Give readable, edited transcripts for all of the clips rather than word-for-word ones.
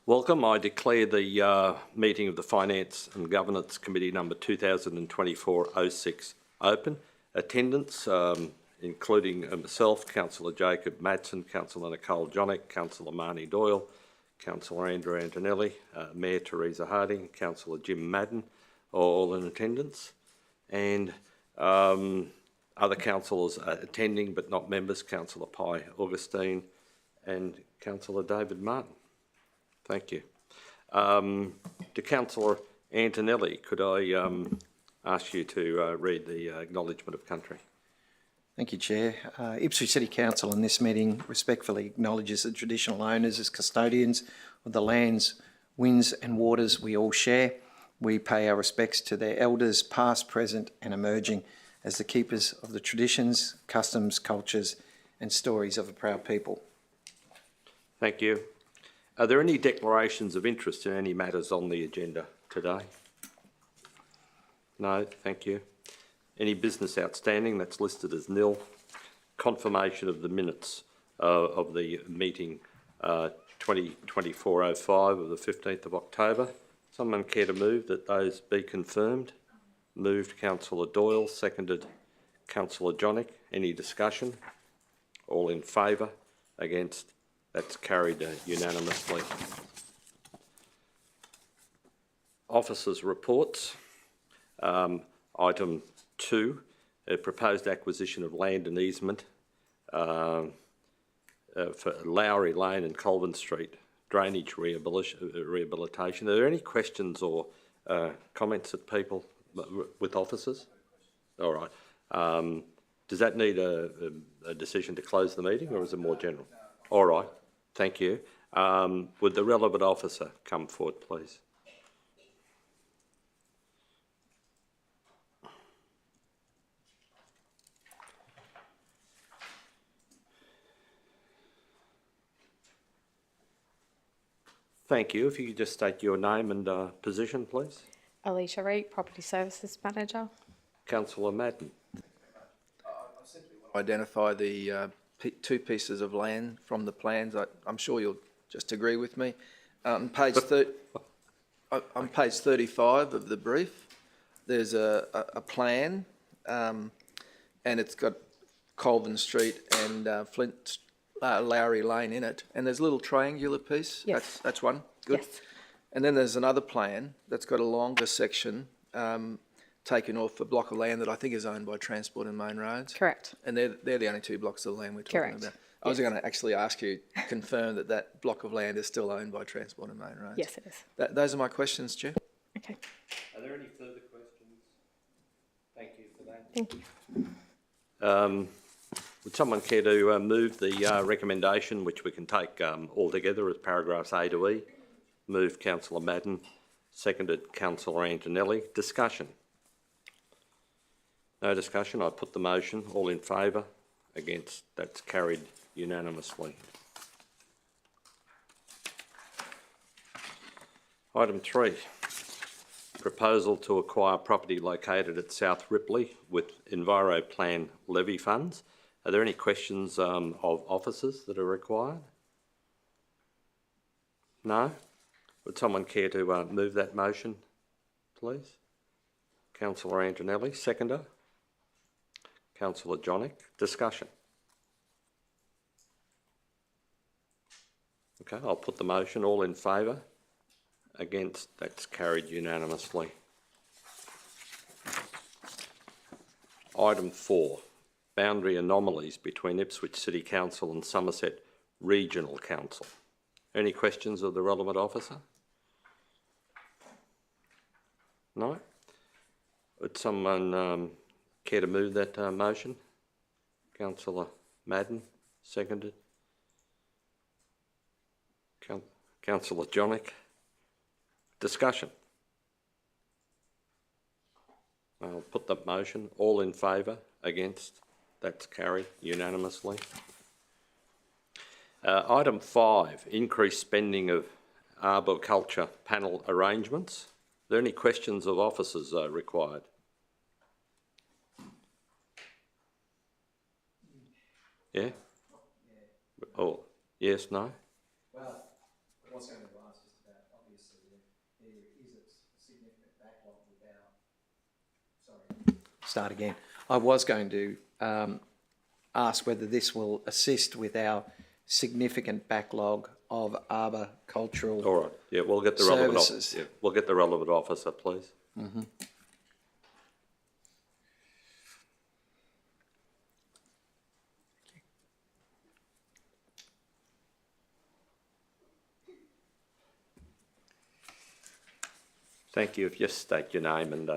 Welcome. I declare the meeting of the Finance and Governance Committee number 2024-06 open. Attendance, including myself, Councillor Jacob Madsen, Councillor Nicole Jonick, Councillor Marnie Doyle, Councillor Andrew Antonelli, Mayor Teresa Harding, Councillor Jim Madden, are all in attendance. And other councillors attending but not members, Councillor Pye Augustine and Councillor David Martin. Thank you. To Councillor Antonelli, could I ask you to read the acknowledgement of country? Thank you, Chair. Ipswich City Council in this meeting respectfully acknowledges the traditional owners as custodians of the lands, winds and waters we all share. We pay our respects to their elders, past, present and emerging, as the keepers of the traditions, customs, cultures and stories of a proud people. Thank you. Are there any declarations of interest in any matters on the agenda today? No, thank you. Any business outstanding? That's listed as nil. Confirmation of the minutes of the meeting 2024-05 of the 15th of October. Someone care to move that those be confirmed? Moved Councillor Doyle, seconded Councillor Jonick. Any discussion? All in favour? Against? That's carried unanimously. Officers' reports. Item 2, a proposed acquisition of land and easement for Lowry Lane and Colvin Street drainage rehabilitation. Are there any questions or comments that people with officers? All right. Does that need a decision to close the meeting, or is it more general? All right. Thank you. Would the relevant officer come forward, please? Thank you. If you could just state your name and position, please. Alicia Reed, Property Services Manager. Councillor Madden. I simply want to identify the two pieces of land from the plans. I'm sure you'll just agree with me. On page 35 of the brief, there's a plan, and it's got Colvin Street and Lowry Lane in it, and there's a little triangular piece. Yes. That's one. Good. Yes. And then there's another plan that's got a longer section taken off a block of land that I think is owned by Transport and Main Roads. Correct. And they're the only two blocks of land we're talking about. I was going to actually ask you to confirm that that block of land is still owned by Transport and Main Roads. Yes, it is. Those are my questions, Chair. Okay. Are there any further questions? Thank you for that. Thank you. Would someone care to move the recommendation, which we can take all together as paragraphs A to E? Moved Councillor Madden, seconded Councillor Antonelli. Discussion? No discussion. I put the motion. All in favour? Against? That's carried unanimously. Item 3. Proposal to acquire property located at South Ripley with EnviroPlan levy funds. Are there any questions of officers that are required? No? Would someone care to move that motion, please? Councillor Antonelli, seconder. Councillor Jonick, discussion. Okay, I'll put the motion. All in favour? Against? That's carried unanimously. Item 4, boundary anomalies between Ipswich City Council and Somerset Regional Council. Any questions of the relevant officer? No? Would someone care to move that motion? Councillor Madden, seconded. Councillor Jonick. Discussion. I'll put the motion. All in favour? Against? That's carried unanimously. Item 5, increased spending of arboriculture panel arrangements. Are there any questions of officers required? Yeah? Oh, yes, no? Well, I was going to ask just start again. I was going to ask whether this will assist with our significant backlog of arboricultural. All right, yeah, we'll get the relevant Services. officer. Yeah, we'll get the relevant officer, please. Thank you. If you just state your name and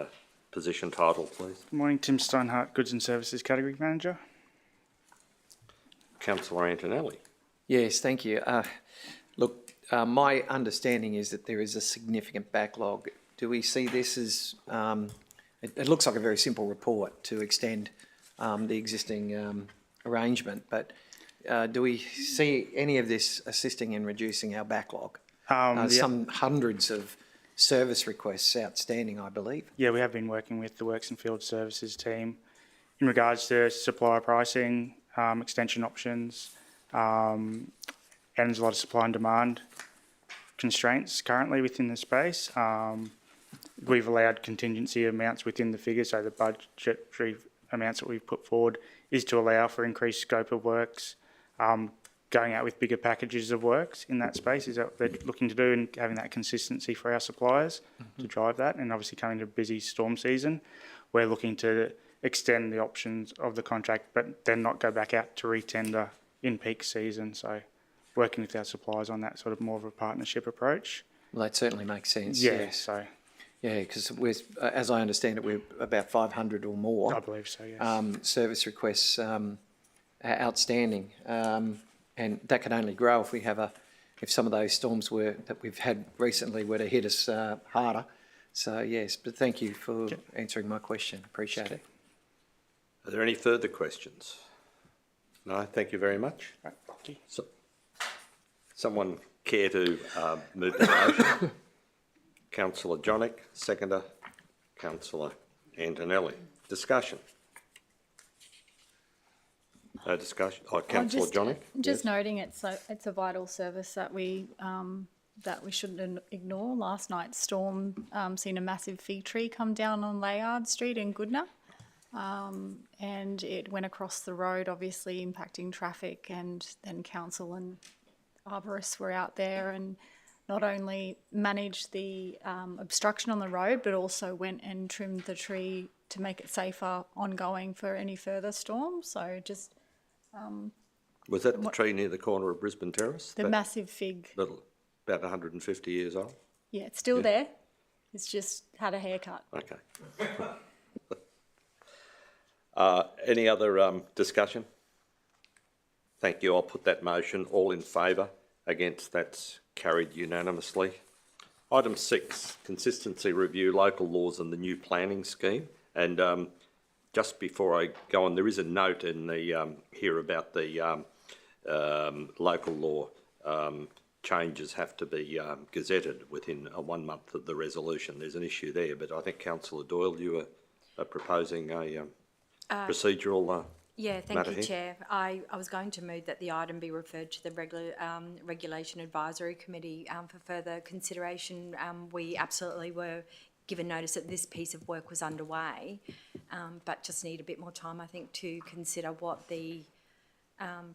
position title, please. Good morning, Tim Steinhardt, Goods and Services Category Manager. Councillor Antonelli. Yes, thank you. Look, my understanding is that there is a significant backlog. Do we see this as, it looks like a very simple report to extend the existing arrangement, but do we see any of this assisting in reducing our backlog? Some hundreds of service requests outstanding, I believe. Yeah, we have been working with the Works and Field Services team in regards to supplier pricing, extension options, and there's a lot of supply and demand constraints currently within the space. We've allowed contingency amounts within the figure, so the budgetary amounts that we've put forward is to allow for increased scope of works, going out with bigger packages of works in that space is what they're looking to do, and having that consistency for our suppliers to drive that. And obviously coming to a busy storm season, we're looking to extend the options of the contract, but then not go back out to re-tender in peak season. So working with our suppliers on that sort of more of a partnership approach. Well, that certainly makes sense. Yeah, so Yeah, because as I understand it, we're about 500 or more. I believe so, yes. Service requests outstanding, and that can only grow if we have if some of those storms that we've had recently were to hit us harder. So yes, but thank you for answering my question. Appreciate it. Are there any further questions? No, thank you very much. Right, thank you. So, someone care to move the motion? Councillor Jonik, seconder. Councillor Antonelli. Discussion. No discussion. Oh, Councillor Jonik. Just noting it's a vital service that we shouldn't ignore. Last night's storm seen a massive fig tree come down on Layard Street in Goodna, and it went across the road, obviously impacting traffic. And then council and arborists were out there and not only managed the obstruction on the road, but also went and trimmed the tree to make it safer ongoing for any further storms. So just Was that the tree near the corner of Brisbane Terrace? the massive fig. About 150 years old? Yeah, it's still there. It's just had a haircut. Okay. Any other discussion? Thank you. I'll put that motion. All in favour? Against? That's carried unanimously. Item 6, consistency review, local laws and the new planning scheme. And just before I go on, there is a note in the here about the local law changes have to be gazetted within 1 month of the resolution. There's an issue there, but I think Councillor Doyle, you are proposing a procedural Yeah, thank matter you, here. Chair. I was going to move that the item be referred to the Regulation Advisory Committee for further consideration. We absolutely were given notice that this piece of work was underway, but just need a bit more time, I think, to consider what the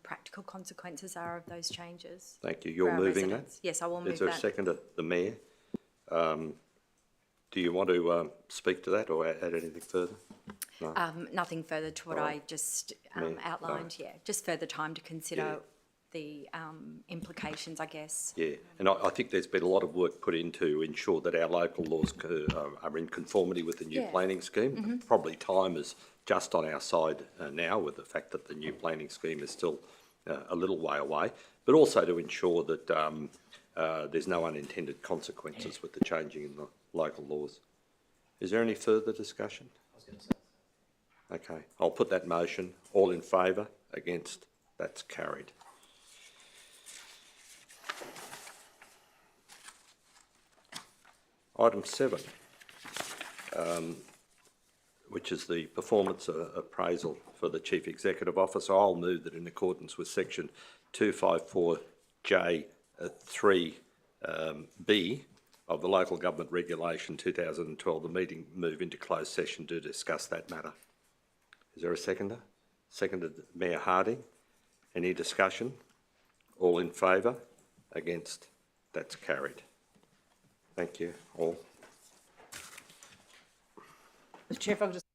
practical consequences are of those changes. Thank you. for You're our moving residents. Yes, I will move that? Is there that. a seconder? The Mayor? Do you want to speak to that or add anything further? No? Nothing further to what I just outlined, yeah. Just further time to consider the implications, I guess. Yeah, and I think there's been a lot of work put in to ensure that our local laws are in conformity with the new planning scheme. Probably time is just on our side now, with the fact that the new planning scheme is still a little way away, but also to ensure that there's no unintended consequences with the changing in the local laws. Is there any further discussion? Okay, I'll put that motion. All in favour? Against? That's carried. Item 7, which is the performance appraisal for the Chief Executive Officer. I'll move that in accordance with section 254J3B of the Local Government Regulation 2012, the meeting move into closed session to discuss that matter. Is there a seconder? Seconded Mayor Harding. Any discussion? All in favour? Against? That's carried. Thank you all. Mr Chair, if I could just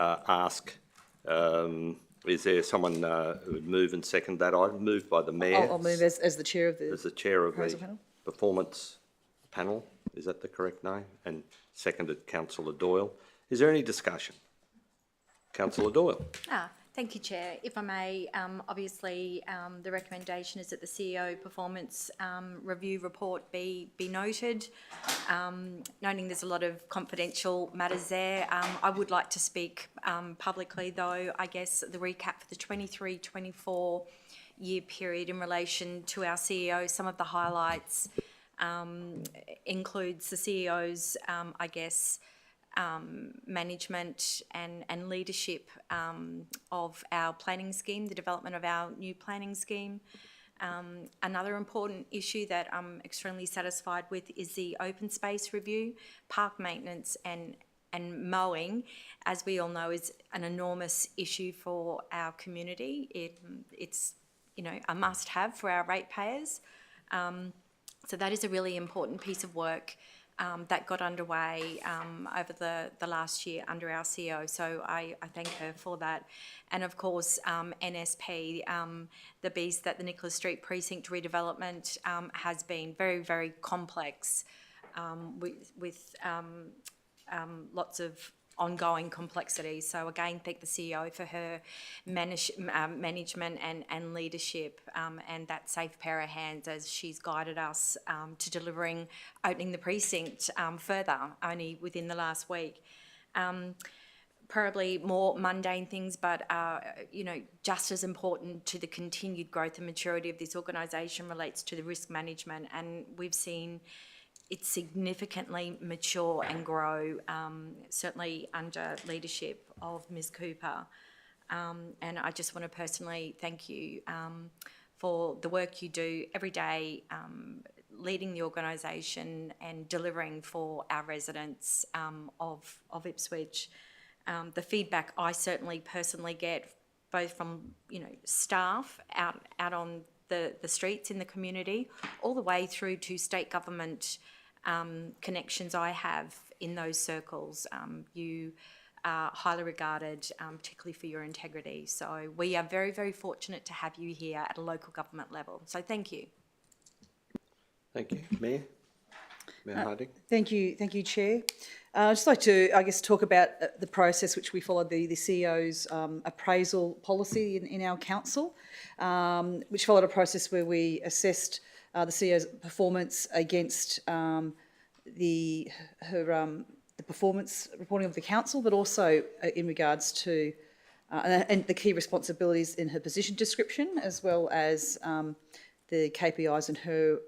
ask, is there someone who would move and second that item? Moved by the Mayor. I'll move as the chair of the. As the chair of the proposal panel. performance panel, is that the correct name? And seconded Councillor Doyle. Is there any discussion? Councillor Doyle. Thank you, Chair. If I may, obviously, the recommendation is that the CEO performance review report be noted. Noting there's a lot of confidential matters there. I would like to speak publicly, though, I guess, the recap for the 23-24 year period in relation to our CEO. Some of the highlights includes the CEO's, I guess, management and leadership of our planning scheme, the development of our new planning scheme. Another important issue that I'm extremely satisfied with is the open space review. Park maintenance and mowing, as we all know, is an enormous issue for our community. It's a must-have for our ratepayers. So that is a really important piece of work that got underway over the last year under our CEO. So I thank her for that. And of course, NSP, the beast that the Nicholas Street Precinct redevelopment has been very, very complex with lots of ongoing complexities. So again, thank the CEO for her management and leadership and that safe pair of hands as she's guided us to delivering opening the precinct further only within the last week. Probably more mundane things, but just as important to the continued growth and maturity of this organisation relates to the risk management, and we've seen it significantly mature and grow, certainly under leadership of Ms. Cooper. And I just want to personally thank you for the work you do every day, leading the organisation and delivering for our residents of Ipswich. The feedback I certainly personally get, both from staff out on the streets in the community, all the way through to state government connections I have in those circles. You are highly regarded, particularly for your integrity. So we are very, very fortunate to have you here at a local government level. So thank you. Thank you. Mayor Harding. Thank you, Chair. I'd just like to, I guess, talk about the process which we followed, the CEO's appraisal policy in our council, which followed a process where we assessed the CEO's performance against the performance reporting of the council, but also in regards to and the key responsibilities in her position description, as well as the KPIs in her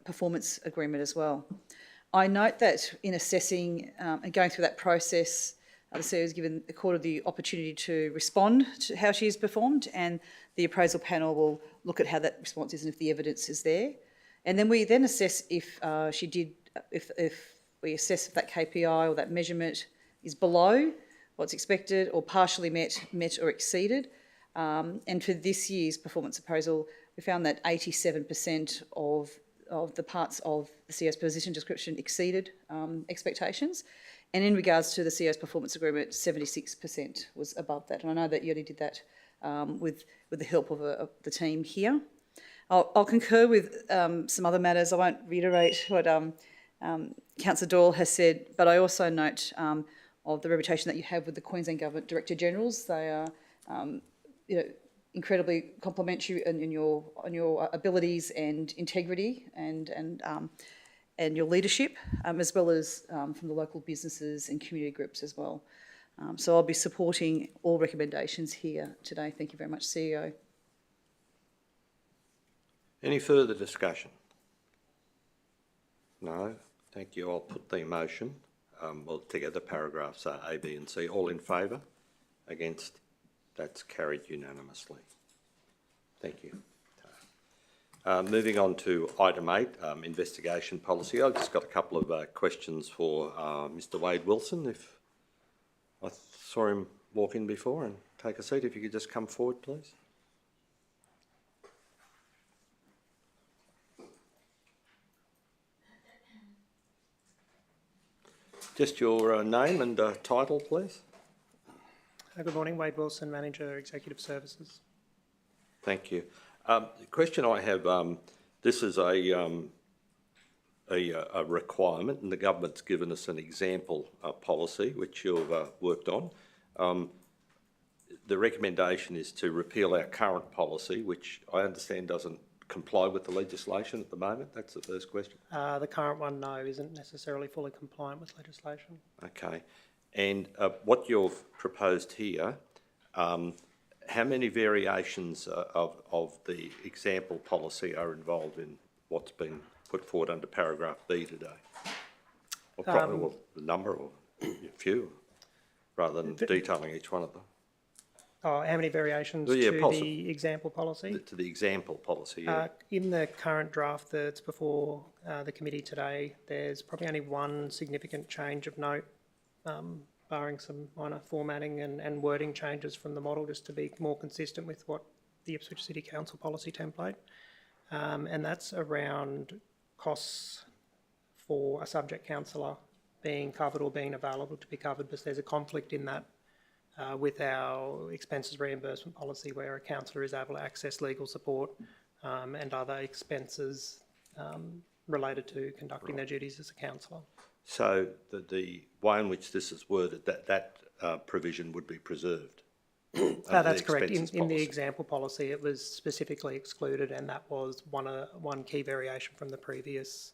performance agreement as well. I note that in assessing and going through that process, the CEO is given accorded the opportunity to respond to how she has performed, and the appraisal panel will look at how that response is and if the evidence is there. And then we assess if we assess if that KPI or that measurement is below what's expected or partially met or exceeded. And for this year's performance appraisal, we found that 87% of the parts of the CEO's position description exceeded expectations. And in regards to the CEO's performance agreement, 76% was above that. And I know that you already did that with the help of the team here. I'll concur with some other matters. I won't reiterate what Councillor Doyle has said, but I also note of the reputation that you have with the Queensland Government Director Generals. They are, incredibly complimentary on your abilities and integrity and your leadership, as well as from the local businesses and community groups as well. So I'll be supporting all recommendations here today. Thank you very much, CEO. Any further discussion? No. Thank you. I'll put the motion. Well, together paragraphs are A, B and C. All in favour? Against? That's carried unanimously. Thank you. Moving on to item 8, investigation policy. I've just got a couple of questions for Mr. Wade Wilson. If I saw him walk in before and take a seat, if you could just come forward, please. Just your name and title, please. Good morning, Wade Wilson, Manager, Executive Services. Thank you. The question I have, this is a requirement, and the government's given us an example policy which you've worked on. The recommendation is to repeal our current policy, which I understand doesn't comply with the legislation at the moment. That's the first question. The current one, no, isn't necessarily fully compliant with legislation. Okay. And what you've proposed here, how many variations of the example policy are involved in what's been put forward under paragraph B today? Or probably the number, or a few, rather than detailing each one of them. Oh, how many variations Yeah, to the example policy? To the example policy, yeah. In the current draft that's before the committee today, there's probably only one significant change of note, barring some minor formatting and wording changes from the model, just to be more consistent with what the Ipswich City Council policy template. And that's around costs for a subject councillor being covered or being available to be covered, because there's a conflict in that with our expenses reimbursement policy, where a councillor is able to access legal support and other expenses related to conducting their duties as a councillor. So the way in which this is worded, that provision would be preserved. That's correct. In the policy. example policy, it was specifically excluded, and that was one key variation from the previous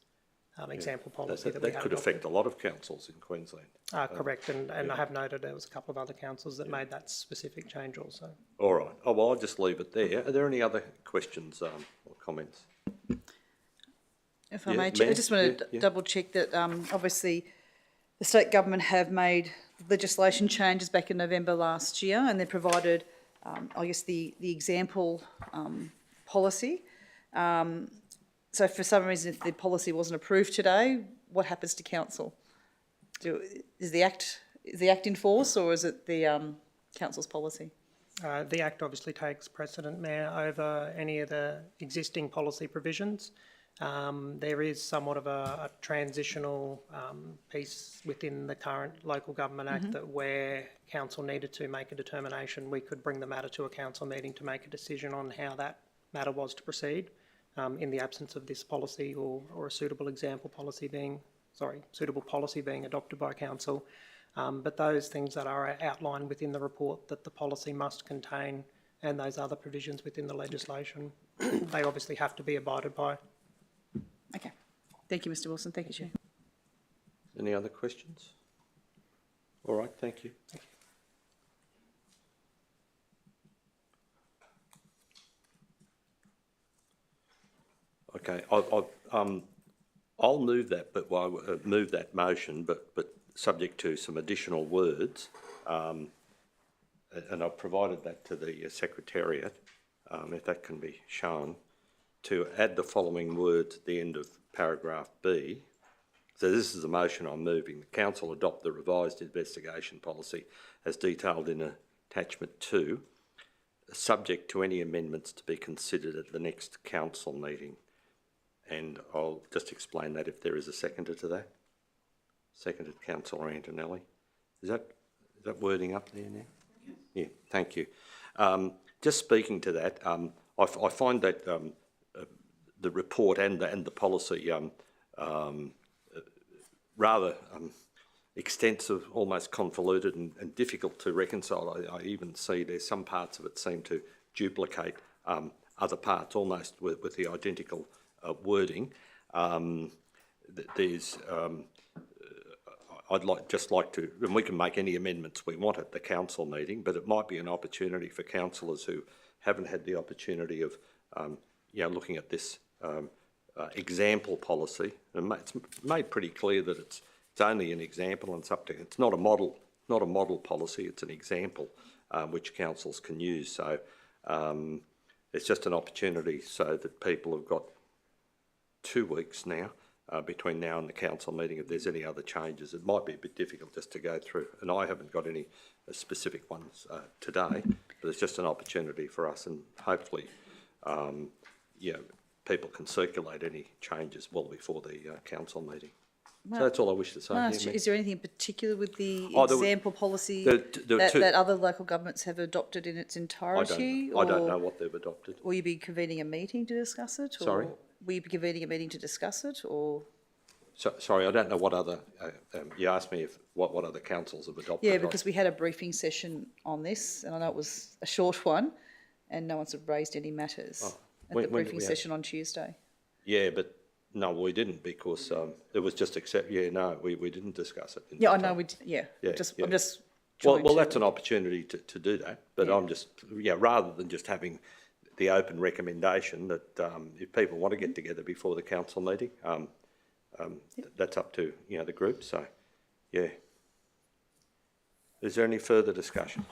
example policy that we had. That could affect a lot of councils in Queensland. Correct, and I have noted there was a couple of other councils that made that specific change also. All right. Oh, well, I'll just leave it there. Are there any other questions or comments? If I may, I just want to double check that obviously the state government have made legislation changes back in November last year, and they provided, I guess, the example policy. So for some reason, if the policy wasn't approved today, what happens to council? Is the Act in force, or is it the council's policy? The Act obviously takes precedent, Mayor, over any of the existing policy provisions. There is somewhat of a transitional piece within the current Local Government Act that where council needed to make a determination, we could bring the matter to a council meeting to make a decision on how that matter was to proceed. In the absence of this policy or a suitable policy being adopted by council. But those things that are outlined within the report that the policy must contain, and those other provisions within the legislation, they obviously have to be abided by. Okay. Thank you, Mr. Wilson. Thank you, Chair. Any other questions? All right, thank you. Okay, I'll move that, but move that motion, but subject to some additional words, and I've provided that to the Secretariat, if that can be shown, to add the following words at the end of paragraph B. So this is the motion I'm moving. The Council adopt the revised investigation policy as detailed in attachment 2, subject to any amendments to be considered at the next council meeting. And I'll just explain that if there is a seconder to that. Seconded, Councillor Antonelli. Is that wording up there now? Yeah, thank you. Just speaking to that, I find that the report and the policy rather extensive, almost convoluted and difficult to reconcile. I even see there's some parts of it seem to duplicate other parts almost with the identical wording. I'd just like to, and we can make any amendments we want at the council meeting, but it might be an opportunity for councillors who haven't had the opportunity of, looking at this example policy. And it's made pretty clear that it's only an example, and it's not a model policy. It's an example which councils can use. So it's just an opportunity so that people have got 2 weeks now between now and the council meeting. If there's any other changes, it might be a bit difficult just to go through, and I haven't got any specific ones today, but it's just an opportunity for us, and hopefully people can circulate any changes well before the council meeting. So that's all I wish to say. No, here, Mayor. is there anything in particular with the Oh, there were- example policy there were that, two- that other local governments have adopted in its I entirety? don't know what they've adopted. Will you be convening a meeting to discuss it? Or Sorry? Will you be convening a meeting to discuss it, or? So, sorry, I don't know what other, you asked me if, what other councils have adopted. Yeah, because we had a briefing session on this, and I know it was a short one, and no one's sort of raised any matters at when the did briefing we have- session on Tuesday. Yeah, but no, we didn't because it was just we didn't discuss it. in Yeah, I detail. know, I'm Yeah. just Well, trying to. that's an opportunity to do that, but Yeah. I'm just, rather than just having the open recommendation that if people want to get together before the council meeting, that's up to, the group, so, yeah. Is there any further discussion?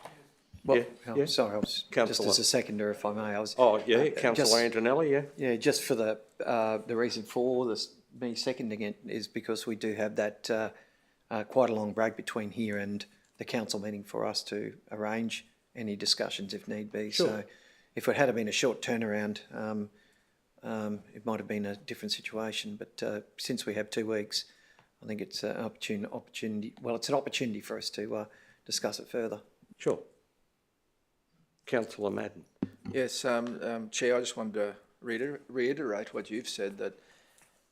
Well, Yeah. sorry, I was just Councillor. as a seconder, if I may, I was. Oh, yeah, just- councillor Antonelli, yeah? Yeah, just for the reason for this, me seconding it is because we do have that quite a long break between here and the council meeting for us to arrange any discussions if need be. Sure. So if it had been a short turnaround, it might have been a different situation. But since we have 2 weeks, I think it's an opportunity. Well, it's an opportunity for us to discuss it further. Sure. Councillor Madden. Yes, Chair, I just wanted to reiterate what you've said, that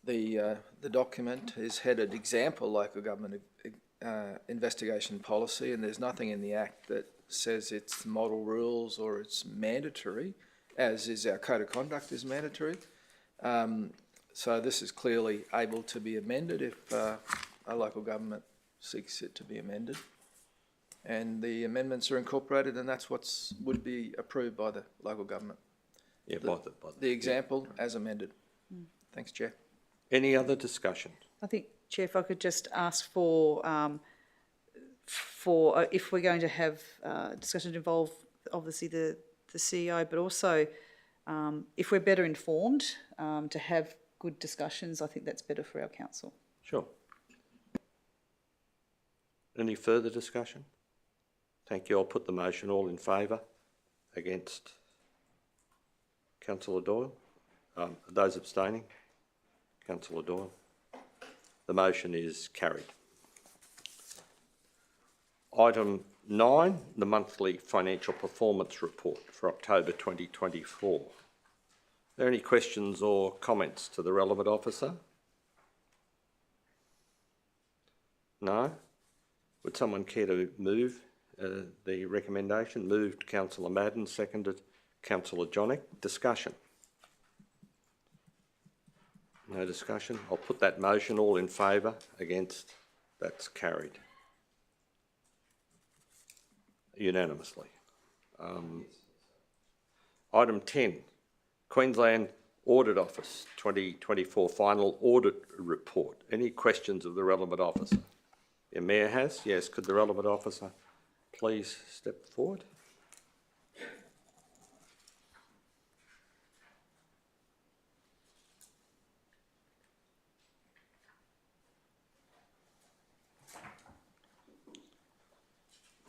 the document is headed Example Local Government Investigation Policy, and there's nothing in the Act that says it's model rules or it's mandatory, as is our Code of Conduct is mandatory. So this is clearly able to be amended if a local government seeks it to be amended. And the amendments are incorporated, and that's would be approved by the local government. Yeah, The example as amended. Thanks, Chair. Any other discussion? I think, Chair, if I could just ask for if we're going to have discussions involve obviously the CEO, but also if we're better informed to have good discussions, I think that's better for our council. Sure. Any further discussion? Thank you. I'll put the motion. All in favour? Against? Councillor Doyle? Those abstaining? Councillor Doyle? The motion is carried. Item 9, the monthly financial performance report for October 2024. Are there any questions or comments to the relevant officer? No? Would someone care to move the recommendation? Moved Councillor Madden, seconded Councillor Johnnick. Discussion? No discussion. I'll put that motion. All in favour? Against? That's carried unanimously. Item 10, Queensland Audit Office 2024 Final Audit Report. Any questions of the relevant officer? The Mayor has. Yes, could the relevant officer please step forward?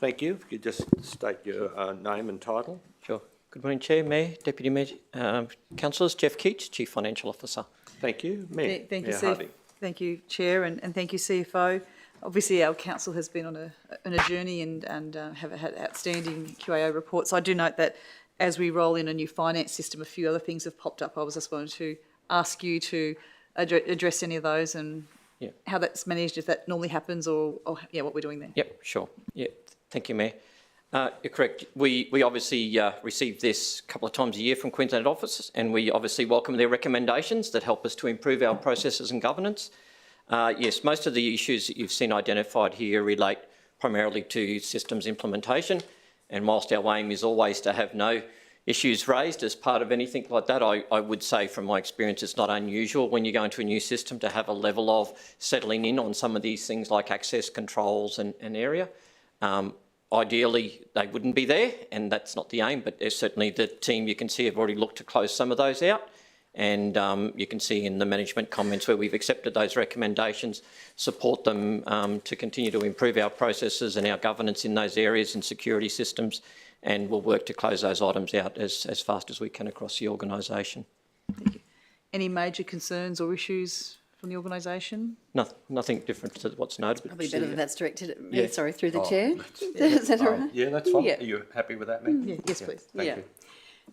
Thank you. If you could just state your name and title. Sure. Good morning, Chair, Mayor, Deputy Mayor, Councillors. Jeff Keats, Chief Financial Officer. Thank you. Mayor. Thank you, Mayor Harding. Thank you, Chair, and thank you, CFO. Obviously, our council has been on a journey and have had outstanding QAO reports. I do note that as we roll in a new finance system, a few other things have popped up. I was just wanting to ask you to address any of those and how that's managed, if that normally happens, or what we're doing there. Yep, sure. Yeah, thank you, Mayor. You're correct. We obviously receive this a couple of times a year from Queensland offices, and we obviously welcome their recommendations that help us to improve our processes and governance. Yes, most of the issues that you've seen identified here relate primarily to systems implementation, and whilst our aim is always to have no issues raised as part of anything like that, I would say from my experience it's not unusual when you go into a new system to have a level of settling in on some of these things like access controls and area. Ideally, they wouldn't be there, and that's not the aim, but there's certainly the team you can see have already looked to close some of those out. And you can see in the management comments where we've accepted those recommendations, support them to continue to improve our processes and our governance in those areas and security systems, and we'll work to close those items out as fast as we can across the organisation. Thank you. Any major concerns or issues from the organisation? Nothing different to what's noted. Probably better that that's directed at me, Yeah. sorry, through the chair. Is that all right? Yeah, that's fine. Yeah. Are you happy with that, Meg? Yeah, yes, please. Thank Yeah. you.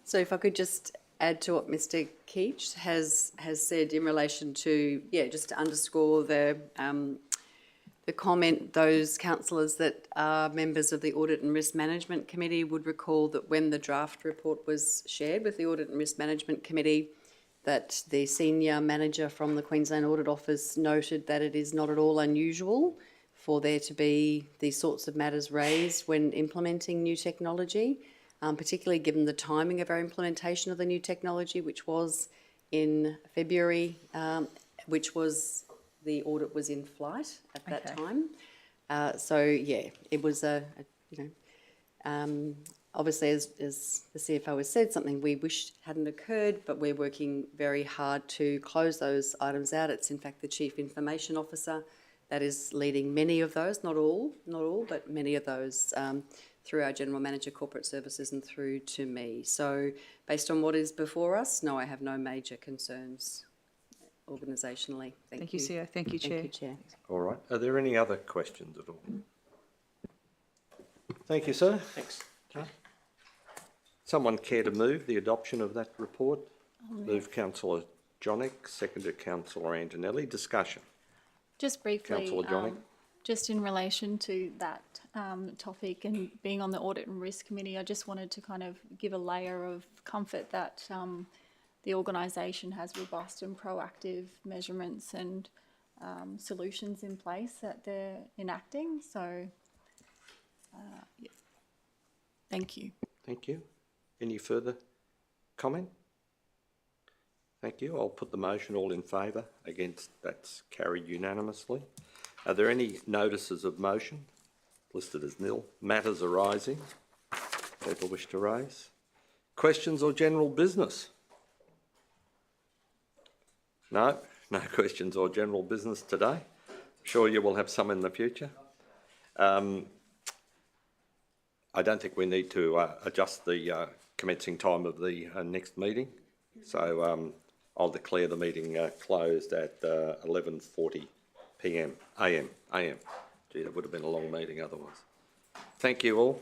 So if I could just add to what Mr Keach has said in relation to, just to underscore the comment, those councillors that are members of the Audit and Risk Management Committee would recall that when the draft report was shared with the Audit and Risk Management Committee, that the senior manager from the Queensland Audit Office noted that it is not at all unusual for there to be these sorts of matters raised when implementing new technology, particularly given the timing of our implementation of the new technology, which was in February, which was the audit was in flight at that time. It was obviously, as the CFO has said, something we wish hadn't occurred, but we're working very hard to close those items out. It's in fact the Chief Information Officer that is leading many of those, not all, but many of those through our General Manager Corporate Services and through to me. So based on what is before us, no, I have no major concerns organisationally. Thank you, CEO. Thank you, Chair. Thank you, Chair. All right. Are there any other questions at all? Thank you, sir. Thanks. Someone care to move the adoption of that report? Move Councillor Jonick, seconded Councillor Antonelli. Discussion. Just briefly, Councillor Jonick. just in relation to that topic and being on the Audit and Risk Committee, I just wanted to kind of give a layer of comfort that the organisation has robust and proactive measurements and solutions in place that they're enacting. So, thank you. Thank you. Any further comment? Thank you. I'll put the motion. All in favour? Against? That's carried unanimously. Are there any notices of motion? Listed as nil. Matters arising? People wish to raise? Questions or general business? No? No questions or general business today? Sure you will have some in the future. I don't think we need to adjust the commencing time of the next meeting. So I'll declare the meeting closed at 11:40 p.m. AM. Gee, that would have been a long meeting otherwise. Thank you all.